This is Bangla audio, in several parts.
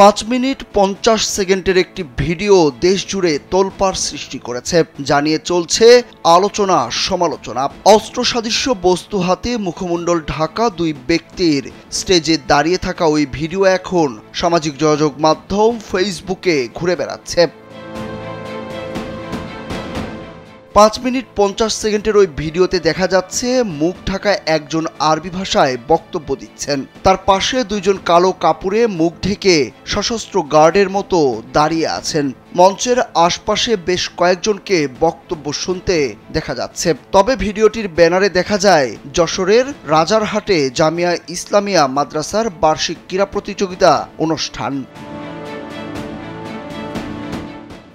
5 মিনিট 50 সেকেন্ডের একটি ভিডিও দেশ জুড়ে তোলপাড় সৃষ্টি করেছে, জানিয়ে চলছে আলোচনা সমালোচনা। অস্ত্র সাদৃশ্য বস্তু হাতে মুখমণ্ডল ঢাকা দুই ব্যক্তির স্টেজে দাঁড়িয়ে থাকা ওই ভিডিও এখন সামাজিক যোগাযোগ মাধ্যম ফেসবুকে ঘুরে বেড়াচ্ছে। 5 মিনিট 50 সেকেন্ডের ওই ভিডিওতে দেখা যাচ্ছে মুখ ঢাকা একজন আরবি ভাষায় বক্তব্য দিচ্ছেন। তার পাশে দুইজন কালো কাপড়ে মুখ ঢেকে সশস্ত্র গার্ডের মতো দাঁড়িয়ে আছেন। মঞ্চের আশপাশে বেশ কয়েকজনকে বক্তব্য শুনতে দেখা যাচ্ছে। তবে ভিডিওটির ব্যানারে দেখা যায় যশোরের রাজারহাটে জামিয়া ইসলামিয়া মাদ্রাসার বার্ষিক ক্রীড়া প্রতিযোগিতা অনুষ্ঠান।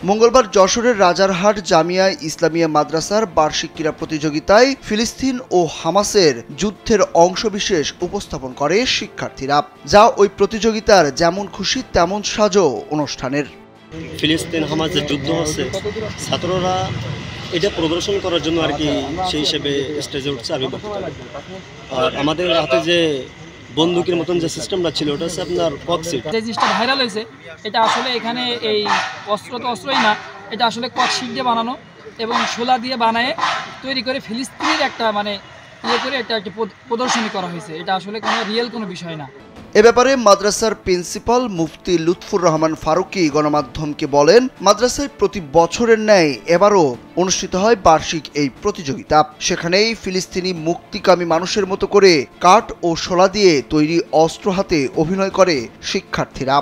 মঙ্গলবার যশোরের রাজারহাট জামিয়া ইসলামিয়া মাদ্রাসার বার্ষিক ক্রীড়া প্রতিযোগিতায় ফিলিস্তিন ও হামাসের যুদ্ধের অংশবিশেষ উপস্থাপন করে শিক্ষার্থীরা, যা ওই প্রতিযোগিতার যেমন খুশি তেমন সাজো অনুষ্ঠানের। ফিলিস্তিন হামাসের যুদ্ধ হচ্ছে, ছাত্ররা এটা প্রদর্শন করার জন্য আর কি সেই হিসেবে স্টেজে উঠছে। আমি আর আমাদের হাতে যে বন্দুকের মতন যে সিস্টেমটা ছিল ওটা হচ্ছে আপনার ককশিট। যে জিনিসটা ভাইরাল হয়েছে এটা আসলে এখানে এই অস্ত্র তো অস্ত্রই না, এটা আসলে ককশিট দিয়ে বানানো এবং শোলা দিয়ে বানায় তৈরি করে ফিলিস্তিনের একটা ইয়ে করে এটা একটা প্রদর্শনী করা হয়েছে। এটা আসলে কোনো রিয়েল কোনো বিষয় না। এ ব্যাপারে মাদ্রাসার প্রিন্সিপাল মুফতি লুৎফুর রহমান ফারুকি গণমাধ্যমকে বলেন, মাদ্রাসায় প্রতি বছরের ন্যায় এবারও অনুষ্ঠিত হয় বার্ষিক এই প্রতিযোগিতা। সেখানেই ফিলিস্তিনি মুক্তিকামী মানুষের মতো করে কাঠ ও শোলা দিয়ে তৈরি অস্ত্র হাতে অভিনয় করে শিক্ষার্থীরা।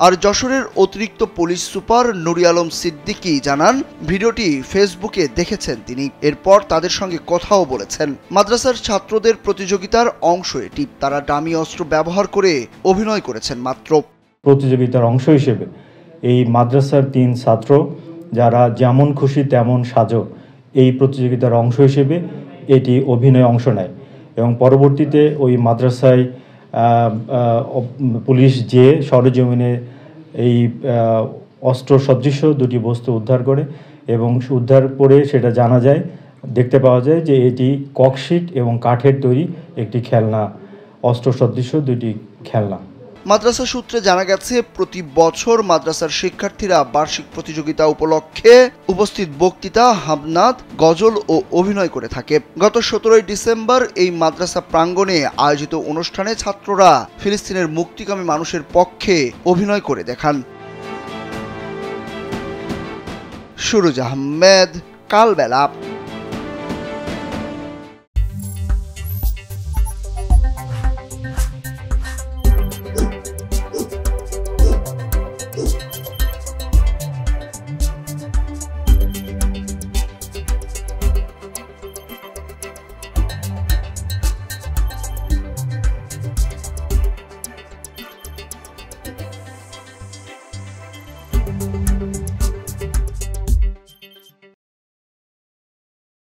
আর যশোরের অতিরিক্ত পুলিশ সুপার নুরি আলম সিদ্দিকী জানান, ভিডিওটি ফেসবুকে দেখেছেন তিনি। এরপর তাদের সঙ্গে কথাও বলেছেন। মাদ্রাসার ছাত্রদের প্রতিযোগিতার অংশ এটি, তারা ডামি অস্ত্র ব্যবহার করে অভিনয় করেছেন মাত্র। প্রতিযোগিতার অংশ হিসেবে এই মাদ্রাসার 3 ছাত্র যারা যেমন খুশি তেমন সাজো এই প্রতিযোগিতার অংশ হিসেবে এটি অভিনয় অংশ নেয় এবং পরবর্তীতে ওই মাদ্রাসায় পুলিশ যে সরেজমিনে এই অস্ত্র সদৃশ্য দুটি বস্তু উদ্ধার করে এবং উদ্ধার করে সেটা জানা যায়, দেখতে পাওয়া যায় যে এটি ককশিট এবং কাঠের তৈরি একটি খেলনা, অস্ত্র সদৃশ্য দুটি খেলনা। মাদ্রাসা সূত্রে জানা গেছে, প্রতি বছর মাদ্রাসার শিক্ষার্থীরা বার্ষিক প্রতিযোগিতা উপলক্ষে উপস্থিত বক্তৃতা, হামনাত, গজল ও অভিনয় করে থাকে। গত 17 ডিসেম্বর এই মাদ্রাসা প্রাঙ্গণে আয়োজিত অনুষ্ঠানে ছাত্ররা ফিলিস্তিনের মুক্তিকামী মানুষের পক্ষে অভিনয় করে দেখান। সুরজ আহমেদ, কালবেলা।